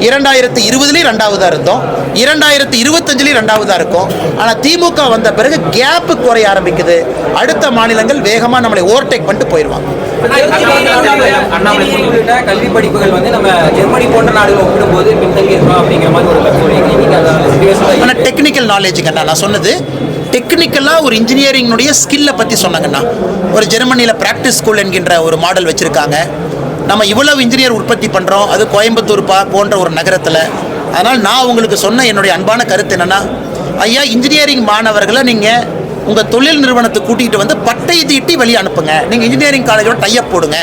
2020 ரெண்டாவதாக இருந்தோம், 2025 ரெண்டாவதாக இருக்கும். ஆனால் திமுக வந்த பிறகு கேப்பு குறைய ஆரம்பிக்குது. அடுத்த மாநிலங்கள் வேகமாக நம்மளை ஓவர்டேக் பண்ணிட்டு போயிடுவாங்க. கல்வி படிப்புகள் வந்து நம்ம ஜெர்மனி போன்ற நாடுகள் ஒப்பிடும்போது பின்தங்கி இருக்கோம் அப்படிங்கிற மாதிரி ஒரு கருத்து. ஆனால் டெக்னிக்கல் நாலேஜுங்கண்ணா, நான் சொன்னது டெக்னிக்கலாக ஒரு இன்ஜினியரிங்னுடைய ஸ்கில்லை பற்றி சொன்னாங்கண்ணா. ஒரு ஜெர்மனியில் ப்ராக்டிஸ் ஸ்கூல் என்கின்ற ஒரு மாடல் வச்சுருக்காங்க. நம்ம இவ்வளவு இன்ஜினியர் உற்பத்தி பண்ணுறோம், அது கோயம்புத்தூர் போன்ற ஒரு நகரத்தில். அதனால் நான் உங்களுக்கு சொன்ன என்னுடைய அன்பான கருத்து என்னென்னா, ஐயா இன்ஜினியரிங் மாணவர்களை நீங்கள் உங்கள் தொழில் நிறுவனத்தை கூட்டிகிட்டு வந்து பட்டை தீட்டி வெளியே அனுப்புங்க. நீங்கள் இன்ஜினியரிங் காலேஜோட டைப் போடுங்க.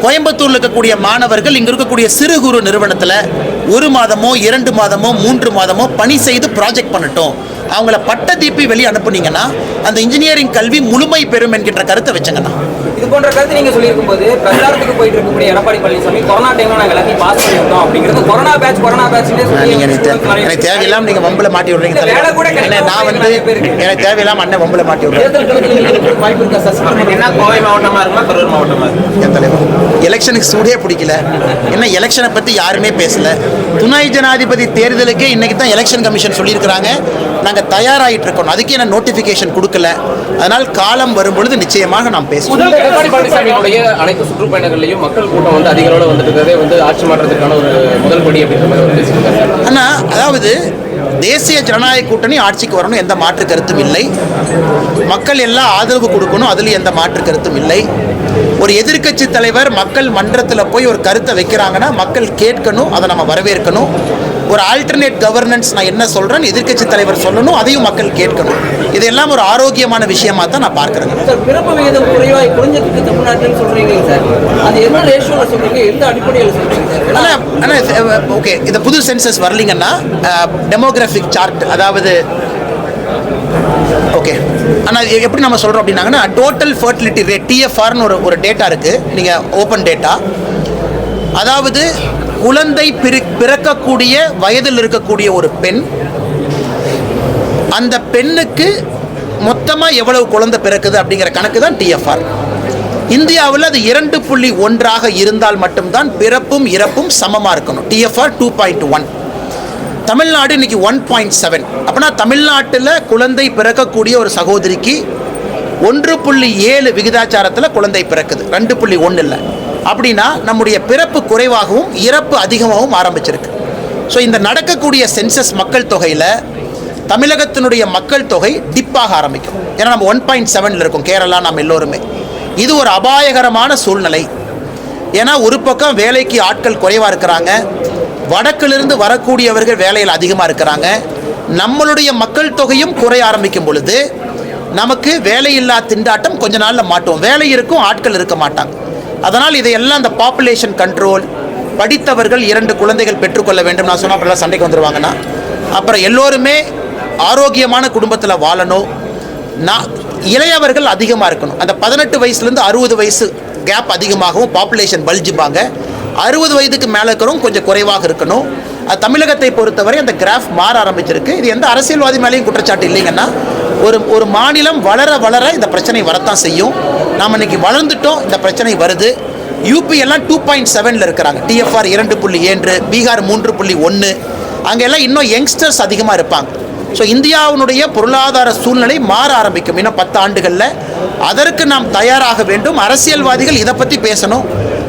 கோயம்புத்தூரில் இருக்கக்கூடிய மாணவர்கள் இங்கே இருக்கக்கூடிய சிறு குறு நிறுவனத்தில் 1 மாதமோ 2 மாதமோ 3 மாதமோ பணி செய்து ப்ராஜெக்ட் பண்ணட்டும். அவங்கள பட்ட தீப்பி வெளியே அனுப்புனீங்கன்னா அந்த இன்ஜினியரிங் கல்வி முழுமை பெறும் என்கின்ற கருத்தை வச்சுங்கண்ணா. இது போன்ற கருத்து நீங்கள் சொல்லியிருக்கும் போது பிரச்சாரத்துக்கு போயிட்டு இருக்கக்கூடிய எடப்பாடி பழனிசாமி கொரோனா டைம்ல நாங்கள் எல்லாத்தையும் பாஸ் பண்ணிட்டோம் அப்படிங்கிறது கொரோனா பேட்ச் எனக்கு தேவையில்லாம நீங்கள் வம்புல மாட்டி விடுறீங்க. நான் எனக்கு தேவையில்லாம அண்ணன் வம்புல மாட்டி விடுறேன். கோவை மாவட்டமா இருக்குமா கரூர் மாவட்டமா என் தலைவர் எலெக்ஷனுக்கு சூடே பிடிக்கல. என்ன எலெக்ஷனை பற்றி யாருமே பேசல. துணை ஜனாதிபதி தேர்தலுக்கே இன்னைக்கு தான் எலெக்ஷன் கமிஷன் சொல்லியிருக்கிறாங்க நாங்கள் தயாராகிட்டு இருக்கோம். அதுக்கே நான் நோட்டிஃபிகேஷன் கொடுக்கல. அதனால் காலம் வரும்பொழுது நிச்சயமாக நாம் பேசுவோம். எடப்பாடி பழனிசாமியுடைய அனைத்து சுற்றுப்பயணங்கள்லையும் மக்கள் கூட்டம் வந்து அதிக அளவில் வந்துட்டு வந்து ஆட்சி மாற்றத்துக்கான ஒரு முதல் படி அப்படின்ற மாதிரி பேசியிருக்காங்க. ஆனால் அதாவது தேசிய ஜனநாயக கூட்டணி ஆட்சிக்கு வரணும், எந்த மாற்று கருத்தும் இல்லை. மக்கள் எல்லாம் ஆதரவு கொடுக்கணும், அதில் எந்த மாற்று கருத்தும் இல்லை. ஒரு எதிர்க்கட்சி தலைவர் மக்கள் மன்றத்தில் போய் ஒரு கருத்தை வைக்கிறாங்கன்னா மக்கள் கேட்கணும், அதை நம்ம வரவேற்கணும். ஒரு ஆல்டர்னேட் கவர்னன்ஸ் நான் என்ன சொல்கிறேன் எதிர்க்கட்சி தலைவர் சொல்லணும், அதையும் மக்கள் கேட்கணும். இதெல்லாம் ஒரு ஆரோக்கியமான விஷயமா தான் நான் பார்க்குறேன். சார், பிறப்பு விகிதம் குறைஞ்சதுக்கு தமிழ்நாட்டில் சொல்கிறீங்க சார், அது என்ன ரேஷியோவில் சொல்கிறீங்க, எந்த அடிப்படையில் சொல்கிறீங்க சார்? ஆனால் ஓகே, இந்த புது சென்சஸ் வரலீங்கன்னா டெமோகிராஃபிக் சார்ட், அதாவது ஓகே, ஆனால் எப்படி நம்ம சொல்கிறோம் அப்படின்னாங்கன்னா டோட்டல் ஃபர்டிலிட்டி ரேட் டிஎஃப்ஆர்னு ஒரு டேட்டா இருக்குது. நீங்கள் ஓப்பன் டேட்டா, அதாவது குழந்தை பிறக்கக்கூடிய வயதில் இருக்கக்கூடிய ஒரு பெண், அந்த பெண்ணுக்கு மொத்தமாக எவ்வளவு குழந்தை பிறக்குது அப்படிங்கிற கணக்கு தான் டிஎஃப்ஆர். இந்தியாவில் அது 2.1 இருந்தால் மட்டும்தான் பிறப்பும் இறப்பும் சமமாக இருக்கணும். டிஎஃப்ஆர் 2.1. தமிழ்நாடு இன்னைக்கு 1.7. அப்படின்னா தமிழ்நாட்டில் குழந்தை பிறக்கக்கூடிய ஒரு சகோதரிக்கு 1.7 விகிதாச்சாரத்தில் குழந்தை பிறக்குது, 2.1 இல்லை. அப்படின்னா நம்முடைய பிறப்பு குறைவாகவும் இறப்பு அதிகமாகவும் ஆரம்பிச்சிருக்கு. ஸோ இந்த நடக்கக்கூடிய சென்சஸ் மக்கள் தொகையில் தமிழகத்தினுடைய மக்கள் தொகை டிப்பாக ஆரம்பிக்கும். ஏன்னா நம்ம 1.7 இருக்கும் கேரளா, நாம் எல்லோருமே. இது ஒரு அபாயகரமான சூழ்நிலை. ஏன்னா ஒரு பக்கம் வேலைக்கு ஆட்கள் குறைவாக இருக்கிறாங்க, வடக்கிலிருந்து வரக்கூடியவர்கள் வேலையில் அதிகமாக இருக்கிறாங்க. நம்மளுடைய மக்கள் தொகையும் குறைய ஆரம்பிக்கும் பொழுது நமக்கு வேலையில்லா திண்டாட்டம் கொஞ்ச நாளில் மாட்டோம். வேலை இருக்கும், ஆட்கள் இருக்க மாட்டாங்க. அதனால் இதையெல்லாம் அந்த பாப்புலேஷன் கண்ட்ரோல், படித்தவர்கள் 2 குழந்தைகள் பெற்றுக்கொள்ள வேண்டும். நான் சொன்னால் அப்புறம் சண்டைக்கு வந்துடுவாங்கன்னா, அப்புறம் எல்லோருமே ஆரோக்கியமான குடும்பத்தில் வாழணும். இளையவர்கள் அதிகமாக இருக்கணும். அந்த 18 வயசுலேருந்து 60 வயசு கேப் அதிகமாகவும் பாப்புலேஷன் பல்ஜிப்பாங்க. 60 வயதுக்கு மேலே இருக்கிறவங்க கொஞ்சம் குறைவாக இருக்கணும். தமிழகத்தை பொறுத்தவரை அந்த கிராஃப் மாற ஆரம்பிச்சிருக்கு. இது எந்த அரசியல்வாதி மேலேயும் குற்றச்சாட்டு இல்லைங்கன்னா, ஒரு மாநிலம் வளர வளர இந்த பிரச்சனை வரத்தான் செய்யும். நாம் இன்னைக்கு வளர்ந்துட்டோம், இந்த பிரச்சனை வருது. யூபி எல்லாம் 2.7 இருக்கிறாங்க, டிஎஃப்ஆர் 2.7, பீகார் 3.1, அங்கெல்லாம் இன்னும் யங்ஸ்டர்ஸ் அதிகமாக இருப்பாங்க. ஸோ இந்தியாவினுடைய பொருளாதார சூழ்நிலை மாற ஆரம்பிக்கும் இன்னும் 10 ஆண்டுகளில். அதற்கு நாம் தயாராக வேண்டும். அரசியல்வாதிகள் இதை பற்றி பேசணும்.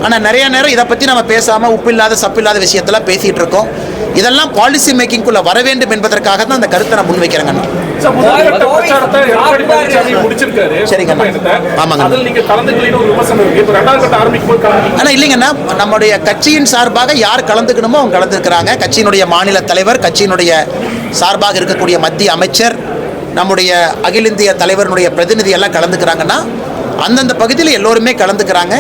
ஆனால் நிறைய நேரம் இதை பற்றி நம்ம பேசாமல் உப்பில்லாத சப்பில்லாத விஷயத்தெல்லாம் பேசிகிட்டு இருக்கோம். இதெல்லாம் பாலிசி மேக்கிங்குள்ளே வர வேண்டும் என்பதற்காக தான் அந்த கருத்தை நான் முன்வைக்கிறேங்கண்ணா. ஆனால் இல்லைங்கண்ணா, நம்முடைய கட்சியின் சார்பாக யார் கலந்துக்கணுமோ அவங்க கலந்துருக்கிறாங்க. கட்சியினுடைய மாநில தலைவர், கட்சியினுடைய சார்பாக இருக்கக்கூடிய மத்திய அமைச்சர், நம்முடைய அகில இந்திய தலைவருடைய பிரதிநிதி எல்லாம் கலந்துக்கிறாங்கன்னா அந்தந்த பகுதியில் எல்லோருமே கலந்துக்கிறாங்க.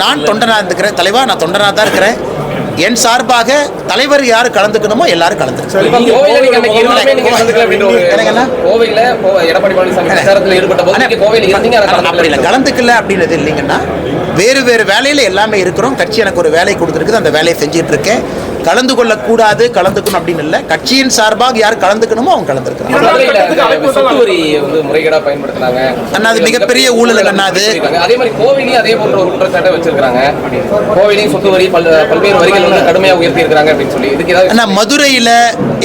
நான் தொண்டனாக இருந்துக்கிறேன் தலைவா, நான் தொண்டனாக தான் இருக்கிறேன். என் சார்பாக தலைவர் யார் கலந்துக்கணுமோ எல்லாரும் கலந்துருக்காங்க. கலந்துக்கல அப்படின்றது இல்லைங்கன்னா, வேறு வேறு வேலையில் எல்லாமே இருக்கிறோம். கட்சி எனக்கு ஒரு வேலை கொடுத்துருக்குது, அந்த வேலையை செஞ்சுட்டு இருக்கேன். கலந்து கொள்ளக்கூடாது, கலந்துக்கணும் அப்படின்னு இல்லை. கட்சியின் சார்பாக யார் கலந்துக்கணுமோ அவங்க கலந்துருக்காங்க. அண்ணா அது மிகப்பெரிய ஊழல் அண்ணா. அது அதே மாதிரி கோவிலையும் அதே போன்ற ஒரு குற்றச்சாட்டை வச்சிருக்காங்க. கோவிலையும் சொத்து வரி பல்வேறு வரிகள் வந்து கடுமையாக உயர்த்தி இருக்காங்க அப்படின்னு சொல்லி இதுக்கு அண்ணா மதுரையில்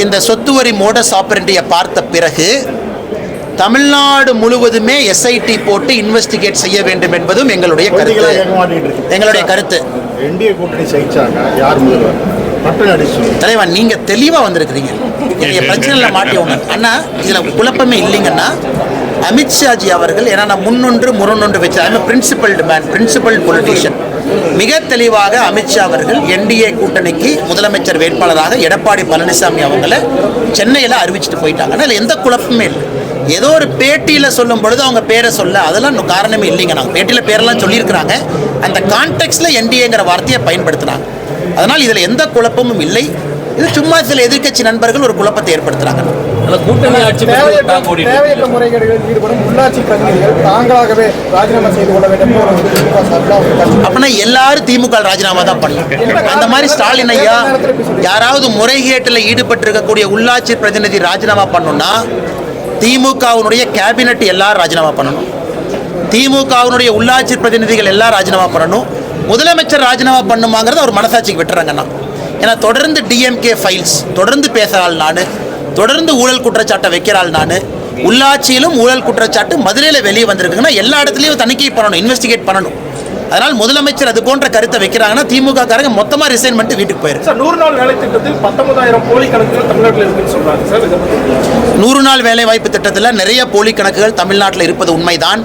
இந்த சொத்து வரி மோடஸ் ஆபரண்டியை பார்த்த பிறகு தமிழ்நாடு முழுவதுமே எஸ்ஐடி போட்டு இன்வெஸ்டிகேட் செய்ய வேண்டும் என்பதும் எங்களுடைய கருத்து. என்டிஏ கூட்டணி ஜெயிச்சாங்க, யார் முதல்வர்? தலைவா நீங்க தெளிவா வந்திருக்கிறீங்க. பிரச்சனைல மாட்டி ஒண்ணு அண்ணா, இதுல குழப்பமே இல்லைங்கன்னா அமித்ஷாஜி அவர்கள், ஏன்னா நான் முன்னொன்று வச்சு பிரின்சிபல்டு மேன், பிரின்சிபல் பொலிட்டீஷியன், மிக தெளிவாக அமித்ஷா அவர்கள் என்டிஏ கூட்டணிக்கு முதலமைச்சர் வேட்பாளராக எடப்பாடி பழனிசாமி அவங்களை சென்னையில் அறிவிச்சுட்டு போயிட்டாங்கன்னா அதில் எந்த குழப்பமே இல்லை. ஏதோ ஒரு பேட்டியில் சொல்லும் பொழுது அவங்க பேரை சொல்ல அதெல்லாம் காரணமே இல்லைங்க. நாங்கள் பேட்டியில் பேரெல்லாம் சொல்லியிருக்கிறாங்க, அந்த கான்டெக்ட்ல என்டிஏங்கிற வார்த்தையை பயன்படுத்துகிறாங்க. அதனால் இதில் எந்த குழப்பமும் இல்லை. இது சும்மா சில எதிர்க்கட்சி நண்பர்கள் ஒரு குழப்பத்தை ஏற்படுத்துறாங்க. கூட்டணி ஆட்சி தேவையற்ற முறைகேடுகளில் ஈடுபடும் உள்ளாட்சி பிரதிநிதிகள் தாங்களாகவே ராஜினாமா செய்து கொள்ள வேண்டும். அப்படின்னா எல்லாரும் திமுக ராஜினாமா தான் பண்ணலாம். அந்த மாதிரி ஸ்டாலின் ஐயா யாராவது முறைகேட்டில் ஈடுபட்டிருக்கக்கூடிய உள்ளாட்சி பிரதிநிதி ராஜினாமா பண்ணணும்னா திமுகவினுடைய கேபினெட் எல்லாரும் ராஜினாமா பண்ணணும். திமுகவினுடைய உள்ளாட்சி பிரதிநிதிகள் எல்லாம் ராஜினாமா பண்ணணும். முதலமைச்சர் ராஜினாமா பண்ணுமாங்கிறத ஒரு மனசாட்சிக்கு விட்டுறாங்கண்ணா. ஏன்னா தொடர்ந்து டிஎம்கே ஃபைல்ஸ் தொடர்ந்து பேசுகிறாள், நான் தொடர்ந்து ஊழல் குற்றச்சாட்டை வைக்கிறாள், நான் உள்ளாட்சியிலும் ஊழல் குற்றச்சாட்டு மதுரையில் வெளியே வந்திருக்குங்கன்னா எல்லா இடத்துலையும் தணிக்கை பண்ணணும், இன்வெஸ்டிகேட் பண்ணணும். அதனால் முதலமைச்சர் அது போன்ற கருத்தை வைக்கிறாங்கன்னா திமுக காரங்க மொத்தமாக ரிசைன் பண்ணிட்டு வீட்டுக்கு போயிருக்கு. 100 நாள் வேலை திட்டத்தில் 19,000 போலி கணக்குகள் தமிழ்நாட்டில் இருக்குன்னு சொல்றாங்க சார். 100 நாள் வேலை வாய்ப்பு திட்டத்தில் நிறைய போலி கணக்குகள் தமிழ்நாட்டில் இருப்பது உண்மைதான்.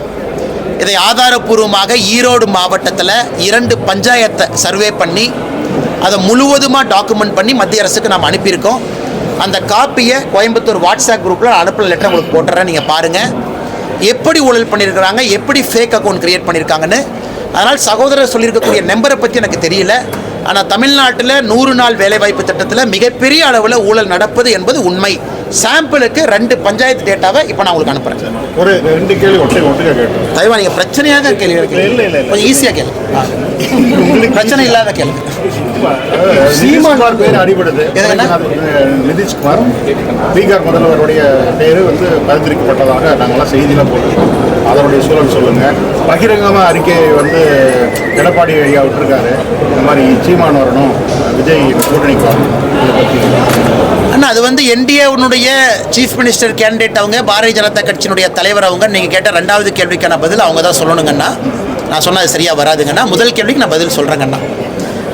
இதை ஆதாரப்பூர்வமாக ஈரோடு மாவட்டத்தில் 2 பஞ்சாயத்தை சர்வே பண்ணி அதை முழுவதுமாக டாக்குமெண்ட் பண்ணி மத்திய அரசுக்கு நாம் அனுப்பியிருக்கோம். அந்த காப்பியை கோயம்புத்தூர் வாட்ஸ்அப் குரூப்பில் அனுப்புகிற லெட்டர் உங்களுக்கு போட்டுறேன், நீங்கள் பாருங்கள் எப்படி ஊழல் பண்ணியிருக்கிறாங்க, எப்படி ஃபேக் அக்கௌண்ட் கிரியேட் பண்ணியிருக்காங்கன்னு. அதனால் சகோதரர் சொல்லியிருக்கக்கூடிய நம்பரை பற்றி எனக்கு தெரியல. ஆனால் தமிழ்நாட்டில் 100 நாள் வேலைவாய்ப்பு திட்டத்தில் மிகப்பெரிய அளவில் ஊழல் நடப்பது என்பது உண்மை. சாம்பிளுக்கு 2 பஞ்சாயத்து டேட்டாவை இப்போ நான் உங்களுக்கு அனுப்புகிறேன். ஒரு 2 கேள்வி ஒட்டுக்கா கேட்டேன். தயவா நீங்கள் பிரச்சனையாக கேள்வி கொஞ்சம் ஈஸியாக கேள்வி, பிரச்சனை இல்லாத கேள்வி. சீமான் பேர் அடிபடுது. நிதிஷ்குமார் பீகார் முதல்வருடைய பேர் பரிந்துரைக்கப்பட்டதாக நாங்கள்லாம் செய்தியில் போட்டுருக்கோம். அதனுடைய சூழல் சொல்லுங்கள். பகிரங்கமாக அறிக்கை எடப்பாடி ஐயா விட்டுருக்காரு, இந்த மாதிரி சீமான் வரணும், விஜய் கூட்டணிக்கு வரணும். இதை பற்றி அண்ணா அது என்டிஏனுடைய சீஃப் மினிஸ்டர் கேண்டிடேட் அவங்க, பாரதிய ஜனதா கட்சியினுடைய தலைவர் அவங்க. நீங்கள் கேட்ட 2வது கேள்விக்கான பதில் அவங்க தான் சொல்லணுங்கண்ணா. நான் சொன்னது சரியாக வராதுங்கண்ணா. முதல் கேள்விக்கு நான் பதில் சொல்கிறேங்கண்ணா.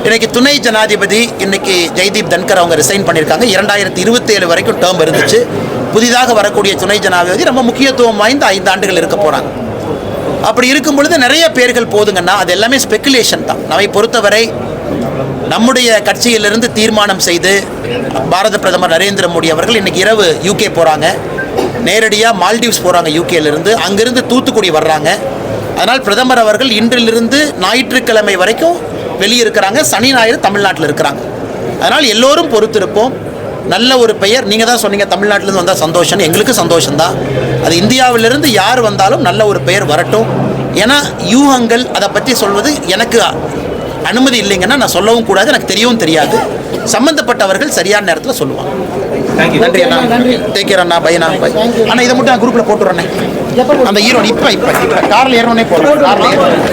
இன்றைக்கி துணை ஜனாதிபதி இன்னைக்கு ஜெய்தீப் தன்கர் அவங்க ரிசைன் பண்ணியிருக்காங்க. 2027 வரைக்கும் டேர்ம் இருந்துச்சு. புதிதாக வரக்கூடிய துணை ஜனாதிபதி ரொம்ப முக்கியத்துவம் வாய்ந்த 5 ஆண்டுகள் இருக்க போகிறாங்க. அப்படி இருக்கும் பொழுது நிறைய பேர்கள் போதுங்கன்னா அது எல்லாமே ஸ்பெக்குலேஷன் தான். நம்மை பொறுத்தவரை நம்முடைய கட்சியிலிருந்து தீர்மானம் செய்து பாரத பிரதமர் நரேந்திர மோடி அவர்கள் இன்றைக்கி இரவு யூகே போகிறாங்க, நேரடியாக மால்டீவ்ஸ் போகிறாங்க யூகேலிருந்து, அங்கிருந்து தூத்துக்குடி வர்றாங்க. அதனால் பிரதமர் அவர்கள் இன்றிலிருந்து ஞாயிற்றுக்கிழமை வரைக்கும் வெளியிருக்கிறாங்க, சனி ஞாயிறு தமிழ்நாட்டில் இருக்கிறாங்க. அதனால் எல்லோரும் பொறுத்திருப்போம். நல்ல ஒரு பெயர், நீங்கள் தான் சொன்னீங்க தமிழ்நாட்டிலேருந்து வந்தால் சந்தோஷம், எங்களுக்கு சந்தோஷம்தான். அது இந்தியாவிலிருந்து யார் வந்தாலும் நல்ல ஒரு பெயர் வரட்டும். ஏன்னா யூகங்கள் அதை பற்றி சொல்வது எனக்கு அனுமதி இல்லைங்கன்னா நான் சொல்லவும் கூடாது, எனக்கு தெரியவும் தெரியாது. சம்பந்தப்பட்டவர்கள் சரியான நேரத்தில் சொல்லுவாங்க. நன்றி அண்ணா. டேக் கேர் அண்ணா. பை அண்ணா. பை அண்ணா. இதை மட்டும் நான் குரூப்ல போட்டுறேன். அந்த ஹீரோ இப்ப கார்ல ஏறணும்னே போறேன். கார்ல ஏறணும்.